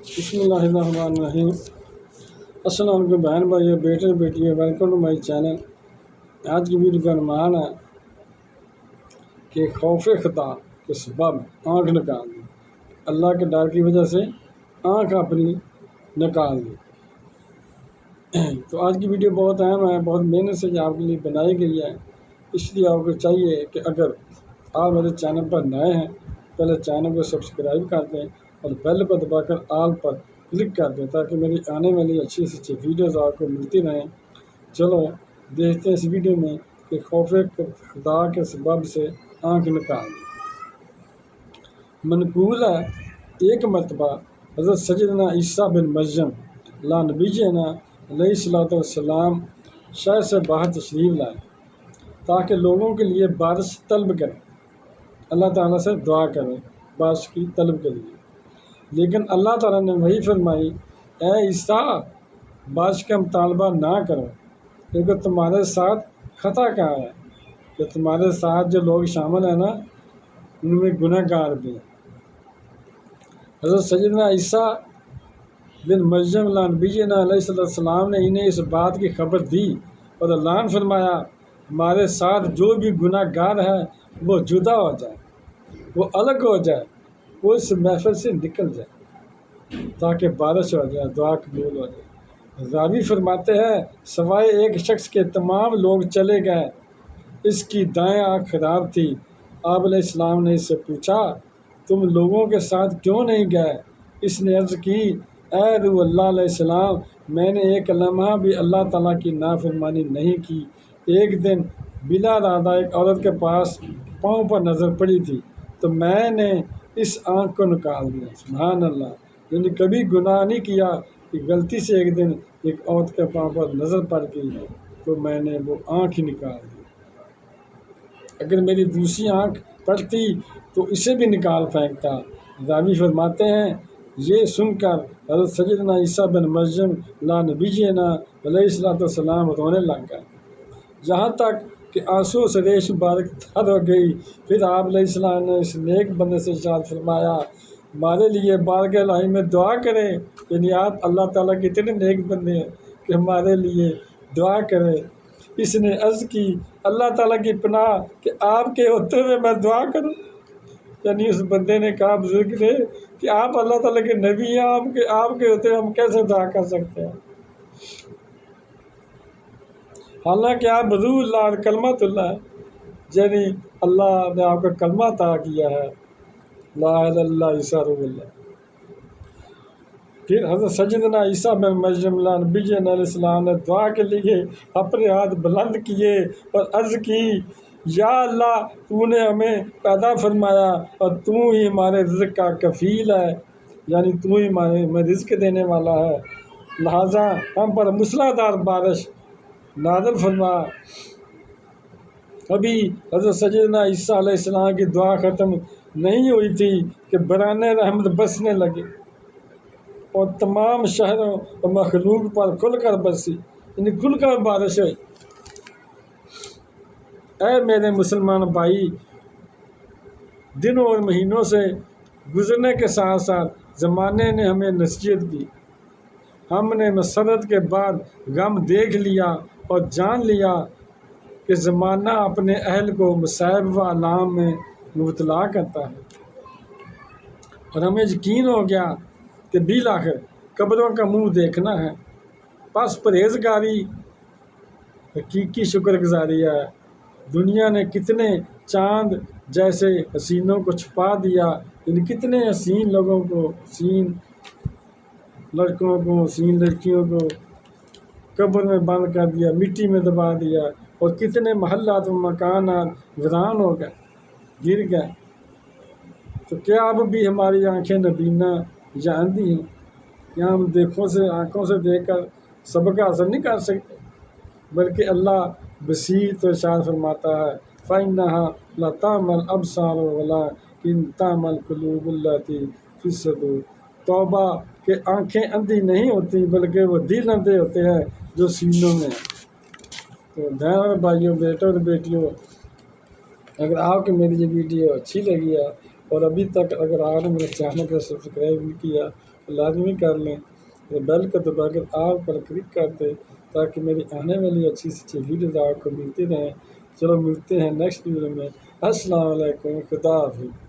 بسم اللہ الرحمن الرحیم۔ السلام علیکم بہن بھائی بیٹے بیٹیاں، ویلکم ٹو مائی چینل۔ آج کی ویڈیو کا عنوان ہے کہ خوف خدا کے سبب آنکھ نکال دی، اللہ کے ڈر کی وجہ سے آنکھ اپنی نکال دی۔ تو آج کی ویڈیو بہت اہم ہے، بہت محنت سے آپ کے لیے بنائی گئی ہے، اس لیے آپ کو چاہیے کہ اگر آپ میرے چینل پر نئے ہیں پہلے چینل کو سبسکرائب کر دیں اور بیل کو دبا کر آل پر کلک کر دیں تاکہ میری آنے والی اچھی سے اچھی ویڈیوز آپ کو ملتی رہیں۔ چلو دیکھتے ہیں اس ویڈیو میں کہ خوف خدا کے سبب سے آنکھ نکال دی۔ منقول ہے ایک مرتبہ حضرت سیدنا عیسیٰ بن مریم لا نبینا علیہ الصلوۃ والسلام شہر سے باہر تشریف لائے تاکہ لوگوں کے لیے بارش طلب کریں، اللہ تعالیٰ سے دعا کریں بارش کی طلب کے لیے۔ لیکن اللہ تعالیٰ نے وہی فرمائی، اے عیسیٰ بارش کا مطالبہ نہ کرو، کیونکہ تمہارے ساتھ خطا کہاں ہے کہ تمہارے ساتھ جو لوگ شامل ہیں نا ان میں گناہ گار بھی ہیں۔ حضرت سیدنا عیسیٰ بن مریم لا نبینا علیہ السلام نے انہیں اس بات کی خبر دی اور اعلان فرمایا، ہمارے ساتھ جو بھی گناہ گار ہے وہ جدا ہو جائے، وہ الگ ہو جائے، وہ اس محفل سے نکل جائے تاکہ بارش ہو جائے، دعا قبول ہو جائے۔ راوی فرماتے ہیں سوائے ایک شخص کے تمام لوگ چلے گئے، اس کی دائیں آنکھ خراب تھی۔ آپ علیہ السلام نے اس سے پوچھا، تم لوگوں کے ساتھ کیوں نہیں گئے؟ اس نے عرض کی، اے روح اللہ علیہ السلام، میں نے ایک لمحہ بھی اللہ تعالیٰ کی نافرمانی نہیں کی۔ ایک دن بلا ارادہ ایک عورت کے پاس پاؤں پر نظر پڑی تھی تو میں نے اس آنکھ کو نکال دیا۔ سبحان اللہ، یعنی کبھی گناہ نہیں کیا کہ غلطی سے ایک دن ایک عورت کے پاؤں پر نظر پڑ گئی تو میں نے وہ آنکھ ہی نکال دی۔ اگر میری دوسری آنکھ پڑتی تو اسے بھی نکال پھینکتا۔ راوی فرماتے ہیں یہ سن کر حضرت سیدنا عیسیٰ بن مریم لا نبینا علیہ السلام رونے لگ گئے، جہاں تک کہ آنسو سے ریش مبارک تر ہو گئی۔ پھر آپ علیہ السلام نے اس نیک بندے سے ارشاد فرمایا، ہمارے لیے بارگاہ الہی میں دعا کریں، یعنی آپ اللہ تعالیٰ کے اتنے نیک بندے ہیں کہ ہمارے لیے دعا کریں۔ اس نے عرض کی، اللہ تعالیٰ کی پناہ کہ آپ کے ہوتے ہوئے میں دعا کروں، یعنی اس بندے نے کہا بزرگ نے کہ آپ اللہ تعالیٰ کے نبی ہیں، آپ کے ہوتے ہوئے ہم کیسے دعا کر سکتے ہیں، حالانکہ آپ روح اللہ اور کلمۃ اللہ ہے، یعنی اللہ نے آپ کا کلمہ عطا کیا ہے، لا الہ الا اللہ عیسیٰ روح اللہ۔ پھر حضرت سیدنا عیسیٰ بن مریم لا نبینا علیہ السلام نے دعا کے لیے اپنے ہاتھ بلند کیے اور عرض کی، یا اللہ تو نے ہمیں پیدا فرمایا اور تو ہی ہمارے رزق کا کفیل ہے، یعنی تو ہی ہمیں رزق دینے والا ہے، لہٰذا ہم پر موسلا دھار بارش نازل فرما۔ ابھی حضرت سیدنا عیسیٰ علیہ السلام کی دعا ختم نہیں ہوئی تھی کہ باران رحمت برسنے لگے اور تمام شہروں اور مخلوق پر کھل کر برسی، یعنی کھل کر بارش ہوئی۔ اے میرے مسلمان بھائی، دنوں اور مہینوں سے گزرنے کے ساتھ ساتھ زمانے نے ہمیں نصیحت کی، ہم نے مسرت کے بعد غم دیکھ لیا اور جان لیا کہ زمانہ اپنے اہل کو مصائب و آلام میں مبتلا کرتا ہے، اور ہمیں یقین ہو گیا کہ بالآخر قبروں کا منہ دیکھنا ہے۔ پس پرہیزگاری حقیقی شکر گزاری ہے۔ دنیا نے کتنے چاند جیسے حسینوں کو چھپا دیا، ان کتنے حسین لوگوں کو، حسین لڑکوں کو، حسین لڑکیوں کو قبر میں بند کر دیا، مٹی میں دبا دیا، اور کتنے محلات و مکانات ویران ہو گئے، گر گئے۔ تو کیا اب بھی ہماری آنکھیں نبینا یا اندھی ہیں؟ کیا ہم آنکھوں سے دیکھ کر سبق حاصل نہیں کر سکتے؟ بلکہ اللہ بصیر تو ارشاد فرماتا ہے، فَإِنَّهَا لَا تَعْمَى الْأَبْصَارُ وَلَٰكِن تَعْمَى الْقُلُوبُ الَّتِي فِي الصُّدُورِ۔ توبہ کہ آنکھیں اندھی نہیں ہوتی بلکہ وہ دل اندھے ہوتے ہیں جو سینوں میں ہیں۔ تو بہن اور بھائیوں، بیٹوں اور بیٹیوں، اگر آپ کو میری یہ ویڈیو اچھی لگی ہے اور ابھی تک اگر آپ نے میرے چینل کو سبسکرائب نہیں کیا تو لازمی کر لیں، بیل کو دبا کر آپ پر کلک کر دیں تاکہ میری آنے والی اچھی سے اچھی ویڈیوز آپ کو ملتی رہیں۔ چلو ملتے ہیں نیکسٹ ویڈیو میں۔ السلام علیکم، خدا حافظ۔